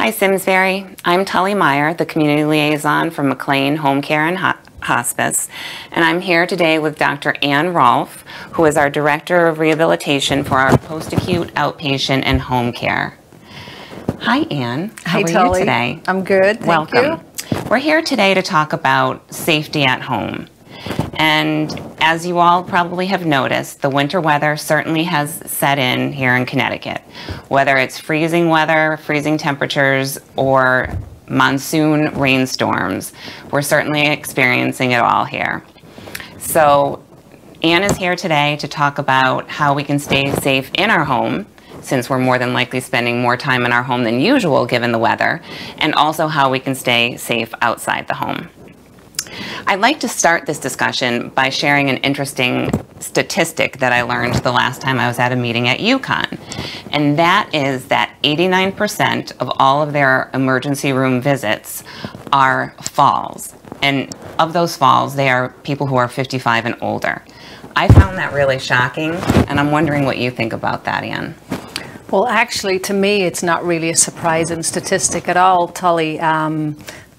Hi Simsbury, I'm Tully Meyer, the Community Liaison for McLean Home Care and Hospice, and I'm here today with Dr. Rolfe, who is our Director of Rehabilitation for our Post-Acute, Outpatient, and Home Care. Hi Ann, how are Tully. you today? I'm good, thank Welcome. you. We're here today to talk about safety at home. And as you all probably have noticed, the winter weather certainly has set in here in Connecticut. Whether it's freezing weather, freezing temperatures, or monsoon rainstorms, we're certainly experiencing it all here. So Ann is here today to talk about how we can stay safe in our home, since we're more than likely spending more time in our home than usual given the weather, and also how we can stay safe outside the home. I'd like to start this discussion by sharing an interesting statistic that I learned the last time I was at a meeting at UConn, and that is that 89% of all of their emergency room visits are falls, and of those falls, they are people who are 55 and older. I found that really shocking, and I'm wondering what you think about that, Ann. Well, actually, to me, it's not really a surprising statistic at all, Tully.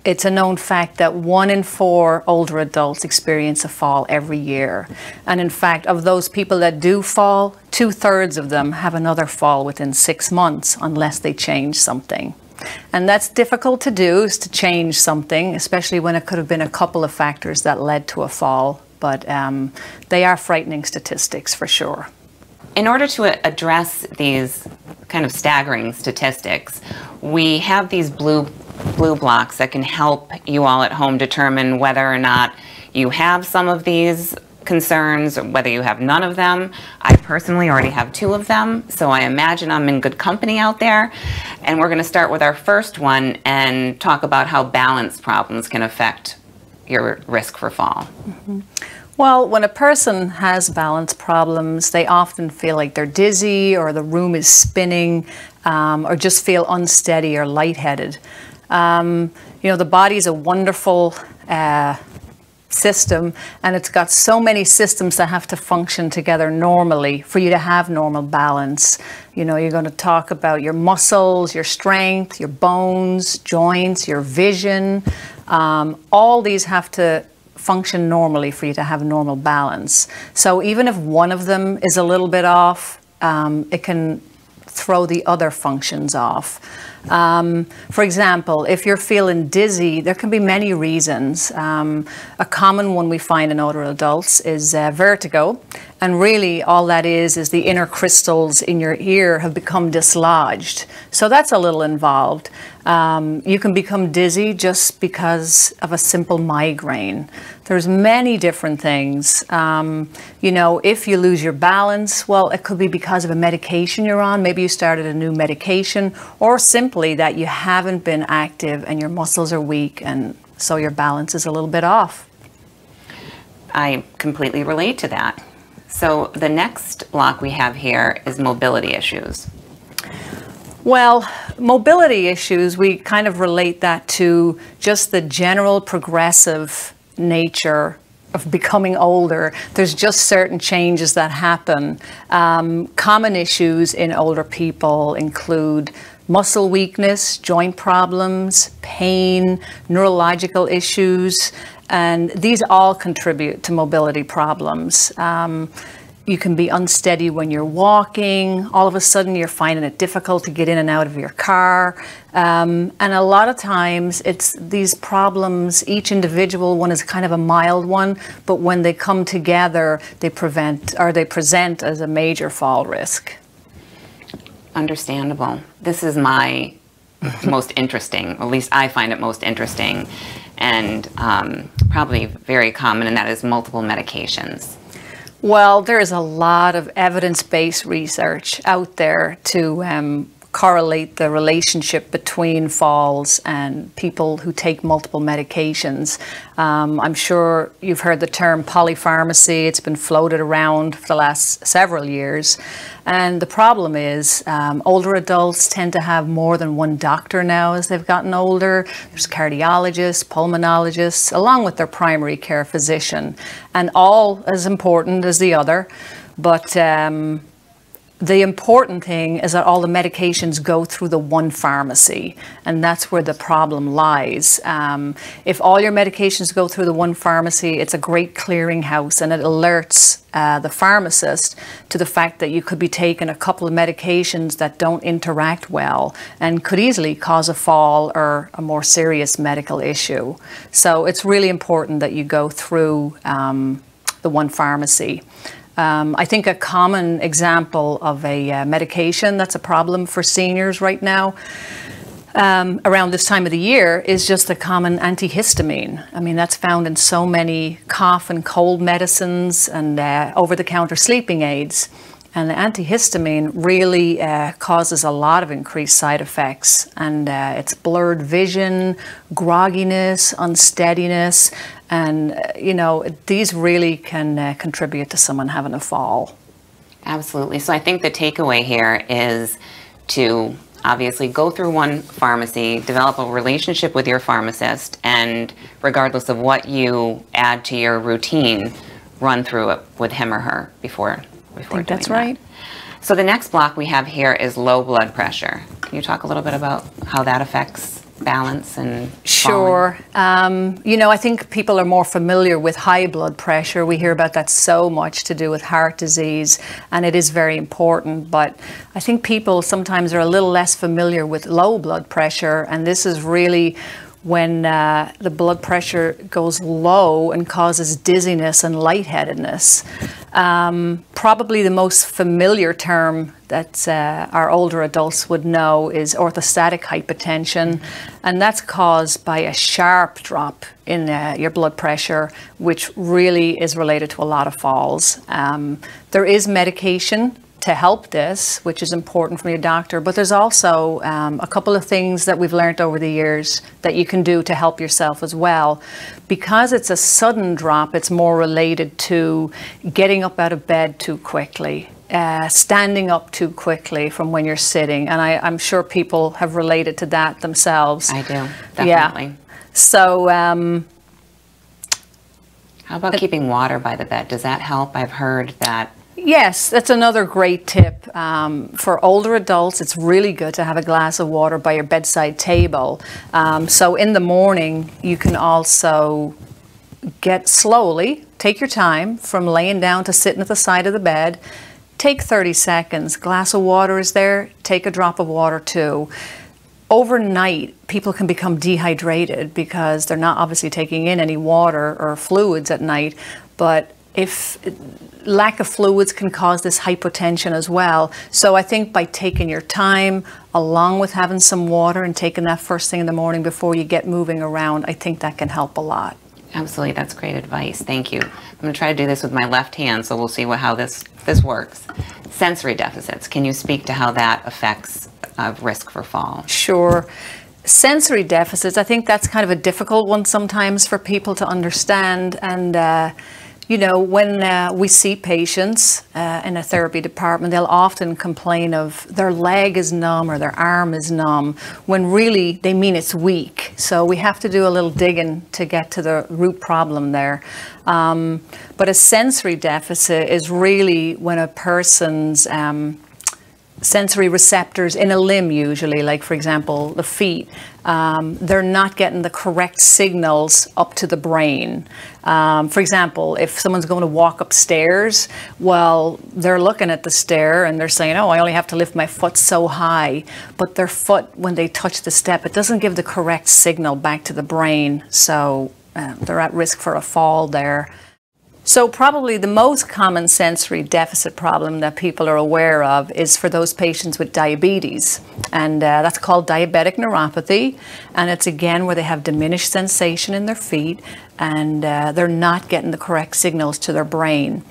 It's a known fact that 1 in 4 older adults experience a fall every year. And in fact, of those people that do fall, 2/3 of them have another fall within 6 months unless they change something. And that's difficult to do, is to change something, especially when it could have been a couple of factors that led to a fall. But they are frightening statistics for sure. In order to address these kind of staggering statistics, we have these blue blocks that can help you all at home determine whether or not you have some of these concerns, or whether you have none of them. I personally already have 2 of them, so I imagine I'm in good company out there. And we're going to start with our first one and talk about how balance problems can affect your risk for fall. Mm-hmm. Well, when a person has balance problems, they often feel like they're dizzy, or the room is spinning, or just feel unsteady or lightheaded. You know, the body's a wonderful system, and it's got so many systems that have to function together normally for you to have normal balance. You know, you're going to talk about your muscles, your strength, your bones, joints, your vision. All these have to function normally for you to have normal balance. So even if one of them is a little bit off, it can throw the other functions off. For example, if you're feeling dizzy, there can be many reasons. A common one we find in older adults is vertigo. And really all that is the inner crystals in your ear have become dislodged. So that's a little involved. You can become dizzy just because of a simple migraine. There's many different things. You know, if you lose your balance, well, it could be because of a medication you're on. Maybe you started a new medication, or simply that you haven't been active and your muscles are weak, and so your balance is a little bit off. I completely relate to that. So the next block we have here is mobility issues. Well, mobility issues, we kind of relate that to just the general progressive nature of becoming older. There's just certain changes that happen. Common issues in older people include muscle weakness, joint problems, pain, neurological issues, and these all contribute to mobility problems. You can be unsteady when you're walking. All of a sudden you're finding it difficult to get in and out of your car. And a lot of times it's these problems, each individual one is kind of a mild one, but when they come together, they present as a major fall risk. Understandable. This is my most interesting, at least I find it most interesting, and probably very common, and that is multiple medications. Well, there is a lot of evidence-based research out there to correlate the relationship between falls and people who take multiple medications. I'm sure you've heard the term polypharmacy. It's been floated around for the last several years. And the problem is older adults tend to have more than one doctor now as they've gotten older. There's cardiologists, pulmonologists, along with their primary care physician, and all as important as the other. But the important thing is that all the medications go through the one pharmacy, and that's where the problem lies. If all your medications go through the one pharmacy, it's a great clearinghouse, and it alerts the pharmacist to the fact that you could be taking a couple of medications that don't interact well and could easily cause a fall or a more serious medical issue. So it's really important that you go through the one pharmacy. I think a common example of a medication that's a problem for seniors right now around this time of the year is just the common antihistamine. I mean, that's found in so many cough and cold medicines and over-the-counter sleeping aids. And the antihistamine really causes a lot of increased side effects, and it's blurred vision, grogginess, unsteadiness, and you know, these really can contribute to someone having a fall. Absolutely. So I think the takeaway here is to obviously go through one pharmacy, develop a relationship with your pharmacist, and regardless of what you add to your routine, run through it with him or her before I think that's that. right. So the next block we have here is low blood pressure. Can you talk a little bit about how that affects balance and Sure. You know, I think people are more familiar with high blood pressure. We hear about that so much to do with heart disease, and it is very important. But I think people sometimes are a little less familiar with low blood pressure, and this is really when the blood pressure goes low and causes dizziness and lightheadedness. Probably the most familiar term that our older adults would know is orthostatic hypotension, and that's caused by a sharp drop in your blood pressure, which really is related to a lot of falls. There is medication to help this, which is important from your doctor, but there's also a couple of things that we've learned over the years that you can do to help yourself as well. Because it's a sudden drop, it's more related to getting up out of bed too quickly, standing up too quickly from when you're sitting, and I'm sure people have related to that themselves. I do, definitely. Yeah. So how about keeping water by the bed? Does that help? I've heard that. Yes, that's another great tip. For older adults, it's really good to have a glass of water by your bedside table. So in the morning, you can also take your time from laying down to sitting at the side of the bed. Take 30 seconds, glass of water is there, take a drop of water too. Overnight, people can become dehydrated because they're not obviously taking in any water or fluids at night, but if lack of fluids can cause this hypotension as well. So I think by taking your time, along with having some water and taking that first thing in the morning before you get moving around, I think that can help a lot. Absolutely, that's great advice. Thank you. I'm going to try to do this with my left hand, so we'll see how this works. Sensory deficits. Can you speak to how that affects risk for fall? Sure. Sensory deficits, I think that's kind of a difficult one sometimes for people to understand, and you know, when we see patients in a therapy department, they'll often complain of their leg is numb or their arm is numb, when really they mean it's weak. So we have to do a little digging to get to the root problem there. But a sensory deficit is really when a person's sensory receptors in a limb, usually, like for example the feet, they're not getting the correct signals up to the brain. For example, if someone's going to walk upstairs, well, they're looking at the stair and they're saying, oh, I only have to lift my foot so high, but their foot, when they touch the step, it doesn't give the correct signal back to the brain, so they're at risk for a fall there. So probably the most common sensory deficit problem that people are aware of is for those patients with diabetes, and that's called diabetic neuropathy, and it's again where they have diminished sensation in their feet and they're not getting the correct signals to their brain.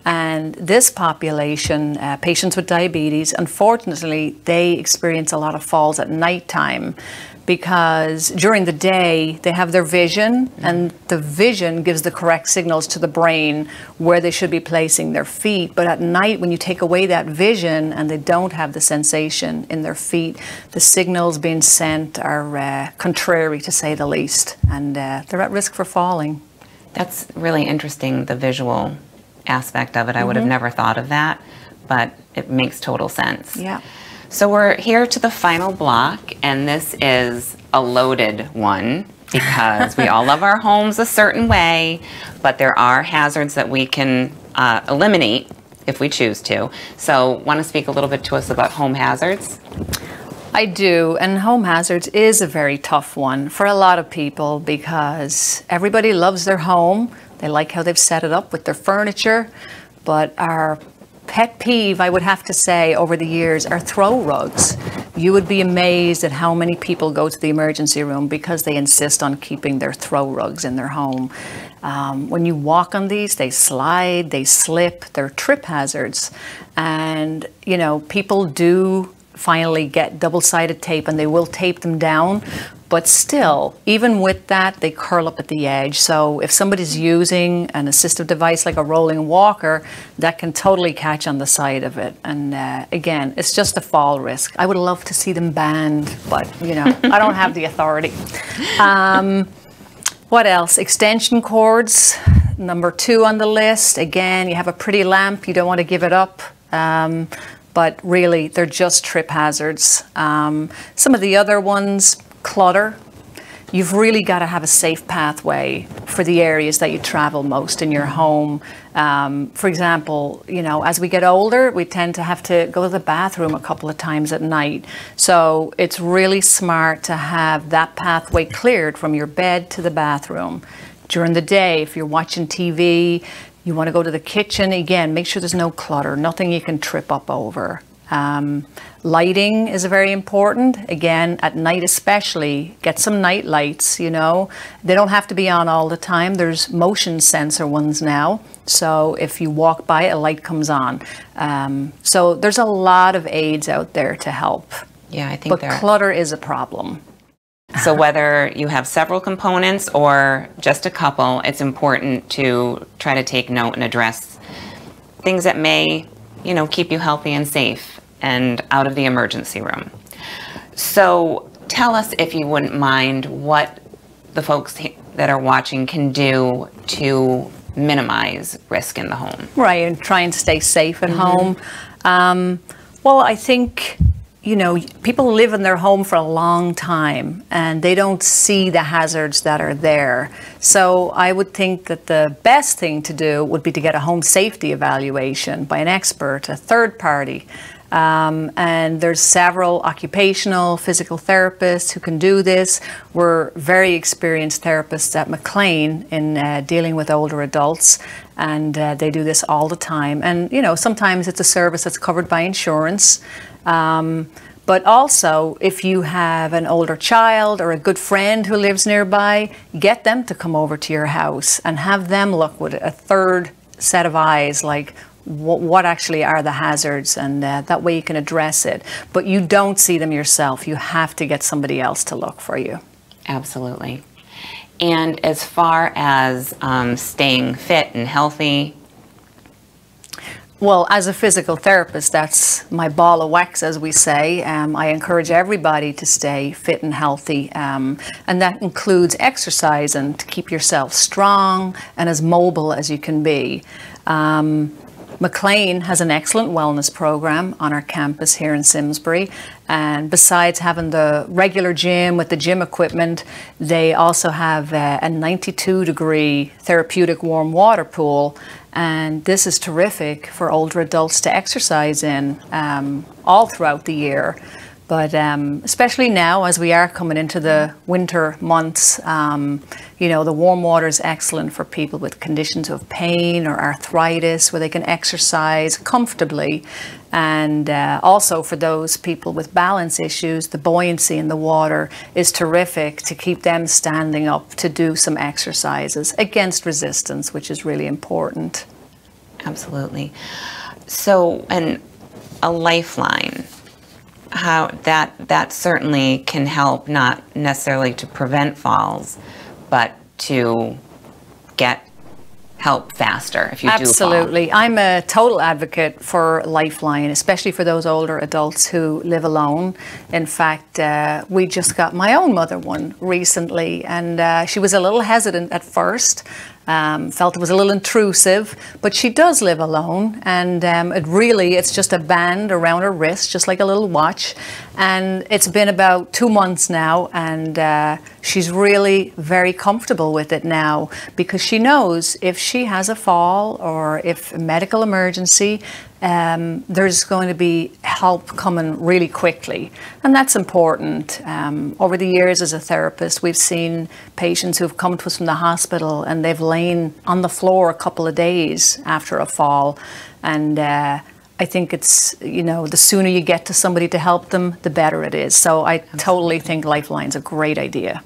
And this population, patients with diabetes, unfortunately they experience a lot of falls at nighttime, because during the day they have their vision, and the vision gives the correct signals to the brain where they should be placing their feet. But at night, when you take away that vision and they don't have the sensation in their feet, the signals being sent are contrary, to say the least, and they're at risk for falling. That's really interesting, the visual aspect of it. I would have never thought of that. but it makes total sense. Yeah. So we're here to the final block, and this is a loaded one because we all love our homes a certain way, but there are hazards that we can eliminate if we choose to. So want to speak a little bit to us about home hazards? I do, and home hazards is a very tough one for a lot of people because everybody loves their home. They like how they've set it up with their furniture, but our pet peeve, I would have to say, over the years are throw rugs. You would be amazed at how many people go to the emergency room because they insist on keeping their throw rugs in their home. When you walk on these, they slide, they slip, they're trip hazards. And, you know, people do finally get double-sided tape and they will tape them down, but still, even with that, they curl up at the edge. So if somebody's using an assistive device like a rolling walker, that can totally catch on the side of it. And again, it's just a fall risk. I would love to see them banned, but you know, I don't have the authority. What else? Extension cords, number 2 on the list. Again, you have a pretty lamp, you don't want to give it up. But really, they're just trip hazards. Some of the other ones, clutter. You've really got to have a safe pathway for the areas that you travel most in your home. For example, you know, as we get older, we tend to have to go to the bathroom a couple of times at night. So it's really smart to have that pathway cleared from your bed to the bathroom. During the day, if you're watching TV, you want to go to the kitchen, again, make sure there's no clutter, nothing you can trip up over. Lighting is very important. Again, at night especially, get some night lights, you know. They don't have to be on all the time. There's motion sensor ones now. So if you walk by, a light comes on. So there's a lot of aids out there to help. Yeah, I think but clutter is a problem. So whether you have several components or just a couple, it's important to try to take note and address things that may, you know, keep you healthy and safe and out of the emergency room. So tell us, if you wouldn't mind, what the folks that are watching can do to minimize risk in the home. Right, and try and stay safe at home. Well, I think, you know, people live in their home for a long time and they don't see the hazards that are there. So I would think that the best thing to do would be to get a home safety evaluation by an expert, a third party. And there's several occupational physical therapists who can do this. We're very experienced therapists at McLean in dealing with older adults, and they do this all the time. And, you know, sometimes it's a service that's covered by insurance. But also, if you have an older child or a good friend who lives nearby, get them to come over to your house and have them look with a third set of eyes, like what actually are the hazards, and that way you can address it. But you don't see them yourself. You have to get somebody else to look for you. Absolutely. And as far as staying fit and healthy, well, as a physical therapist, that's my ball of wax, as we say. I encourage everybody to stay fit and healthy, and that includes exercise and to keep yourself strong and as mobile as you can be. McLean has an excellent wellness program on our campus here in Simsbury, and besides having the regular gym with the gym equipment, they also have a 92-degree therapeutic warm water pool, and this is terrific for older adults to exercise in all throughout the year. But especially now, as we are coming into the winter months, you know, the warm water is excellent for people with conditions of pain or arthritis, where they can exercise comfortably. And also for those people with balance issues, the buoyancy in the water is terrific to keep them standing up to do some exercises against resistance, which is really important. Absolutely. So, and a Lifeline, how that certainly can help, not necessarily to prevent falls, but to get help faster if you do fall. Absolutely. I'm a total advocate for Lifeline, especially for those older adults who live alone. In fact, we just got my own mother one recently, and she was a little hesitant at first. felt it was a little intrusive, but she does live alone, and it's just a band around her wrist, just like a little watch. And it's been about 2 months now, and she's really very comfortable with it now, because she knows if she has a fall or if a medical emergency, there's going to be help coming really quickly, and that's important. Over the years as a therapist, we've seen patients who've come to us from the hospital and they've lain on the floor a couple of days after a fall, and I think it's, the sooner you get to somebody to help them, the better it is. So I totally think Lifeline's a great idea.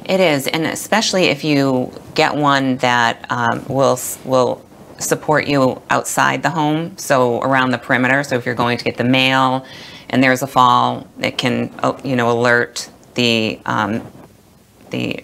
It is, and especially if you get one that will support you outside the home, so around the perimeter. So if you're going to get the mail and there's a fall, it can alert the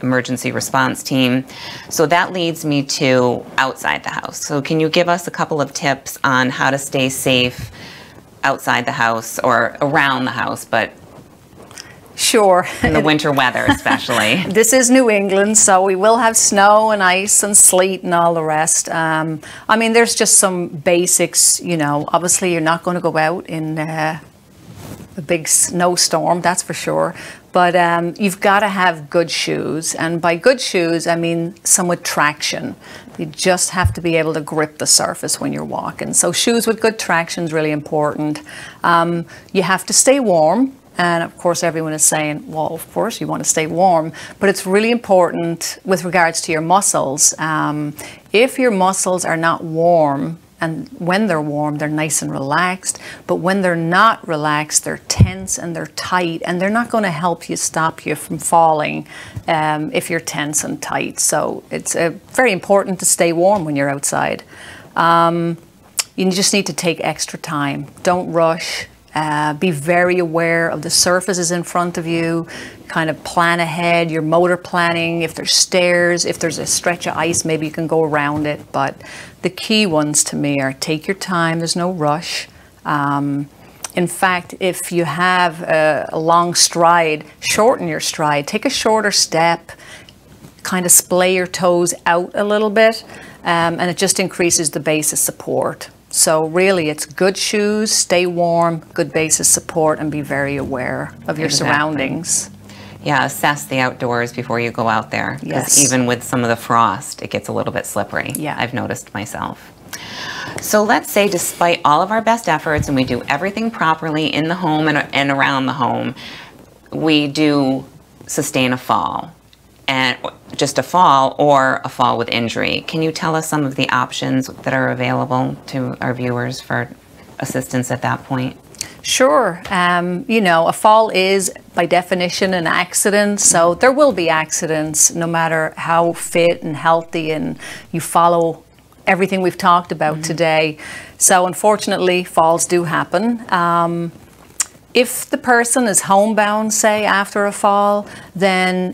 emergency response team. So that leads me to outside the house. So can you give us a couple of tips on how to stay safe outside the house or around the house, but sure, in the winter weather especially? This is New England, so we will have snow and ice and sleet and all the rest. There's just some basics, obviously you're not going to go out in a big snowstorm, that's for sure. But you've got to have good shoes, and by good shoes I mean some with traction. You just have to be able to grip the surface when you're walking. So shoes with good traction is really important. You have to stay warm. And of course, everyone is saying, well, of course you want to stay warm, but it's really important with regards to your muscles. If your muscles are not warm, and when they're warm, they're nice and relaxed, but when they're not relaxed, they're tense and they're tight, and they're not going to help you stop you from falling if you're tense and tight. So it's very important to stay warm when you're outside. You just need to take extra time. Don't rush. Be very aware of the surfaces in front of you, kind of plan ahead, your motor planning. If there's stairs, if there's a stretch of ice, maybe you can go around it. But the key ones to me are take your time, there's no rush. In fact, if you have a long stride, shorten your stride, take a shorter step, kind of splay your toes out a little bit, and it just increases the base of support. So really, it's good shoes, stay warm, good basis support, and be very aware of your surroundings. Yeah, assess the outdoors before you go out there. Because even with some of the frost, it gets a little bit slippery. Yeah. I've noticed myself. So let's say despite all of our best efforts and we do everything properly in the home and around the home, we do sustain a fall. And just a fall or a fall with injury. Can you tell us some of the options that are available to our viewers for assistance at that point? Sure. A fall is by definition an accident, so there will be accidents no matter how fit and healthy and you follow everything we've talked about today. So unfortunately, falls do happen. If the person is homebound, say, after a fall, then,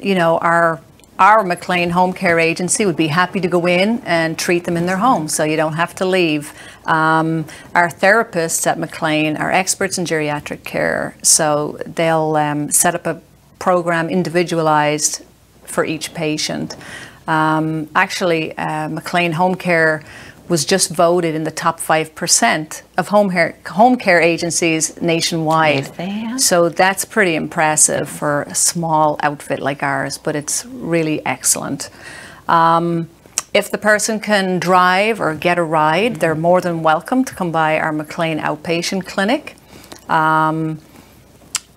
our McLean Home Care Agency would be happy to go in and treat them in their home, so you don't have to leave. Our therapists at McLean are experts in geriatric care, so they'll set up a program individualized for each patient. McLean Home Care was just voted in the top 5% of home care agencies nationwide. Yes, they have. So that's pretty impressive for a small outfit like ours, but it's really excellent. If the person can drive or get a ride, they're more than welcome to come by our McLean outpatient clinic.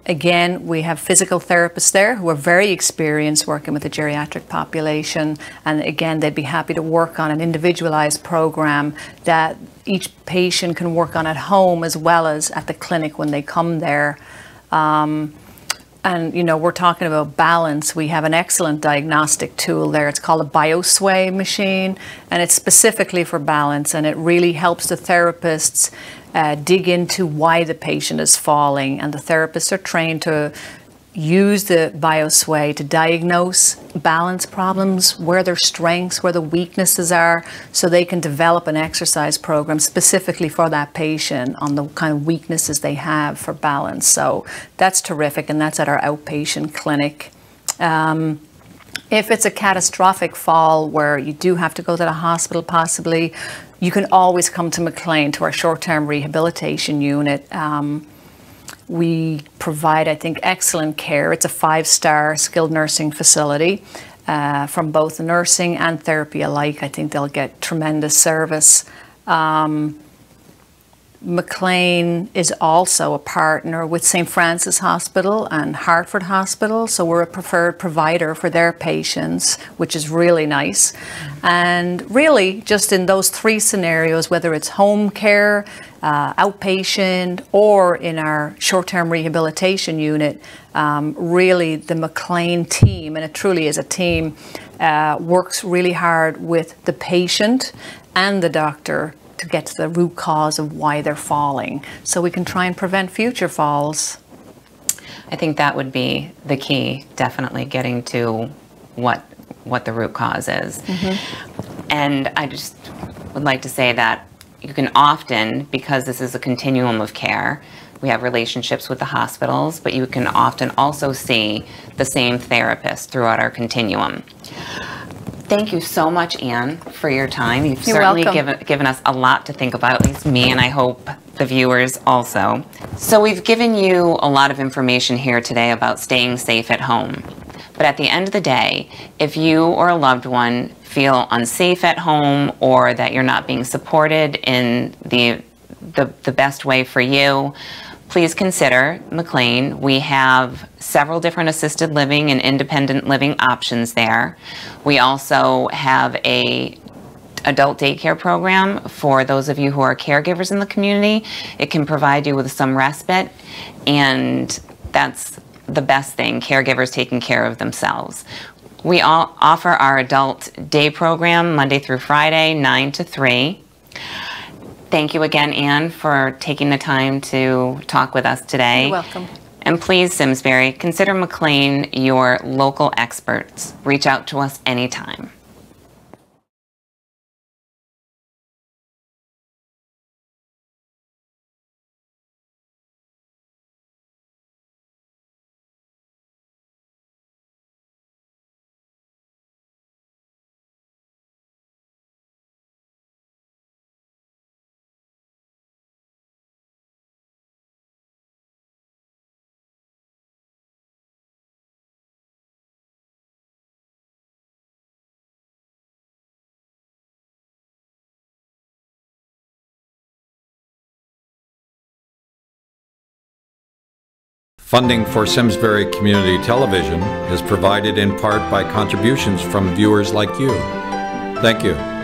Again, we have physical therapists there who are very experienced working with the geriatric population. And again, they'd be happy to work on an individualized program that each patient can work on at home as well as at the clinic when they come there. We're talking about balance. We have an excellent diagnostic tool there. It's called a BioSway machine, and it's specifically for balance, and it really helps the therapists dig into why the patient is falling, and the therapists are trained to use the BioSway to diagnose balance problems, where their strengths, where the weaknesses are, so they can develop an exercise program specifically for that patient on the kind of weaknesses they have for balance. So that's terrific, and that's at our outpatient clinic. If it's a catastrophic fall where you do have to go to the hospital possibly, you can always come to McLean, to our short-term rehabilitation unit. We provide, I think, excellent care. It's a 5-star skilled nursing facility. From both nursing and therapy alike, I think they'll get tremendous service. McLean is also a partner with St. Francis Hospital and Hartford Hospital, so we're a preferred provider for their patients, which is really nice. And really, just in those 3 scenarios, whether it's home care, outpatient, or in our short-term rehabilitation unit, really the McLean team, and it truly is a team, works really hard with the patient and the doctor to get to the root cause of why they're falling, so we can try and prevent future falls. I think that would be the key, definitely getting to what the root cause is. And I just would like to say that you can often, because this is a continuum of care, we have relationships with the hospitals, but you can often also see the same therapist throughout our continuum. Thank you so much, Anne, for your time. You've certainly given us a lot to think about, at least me, and I hope the viewers also. So we've given you a lot of information here today about staying safe at home. But at the end of the day, if you or a loved one feel unsafe at home, or that you're not being supported in the best way for you, please consider McLean. We have several different assisted living and independent living options there. We also have a adult daycare program for those of you who are caregivers in the community. It can provide you with some respite, and that's the best thing, caregivers taking care of themselves. We all offer our adult day program Monday through Friday, 9 to 3. Thank you again, Anne, for taking the time to talk with us today. You're welcome. And please, Simsbury, consider McLean your local experts. Reach out to us anytime. Funding for Simsbury Community Television is provided in part by contributions from viewers like you. Thank you.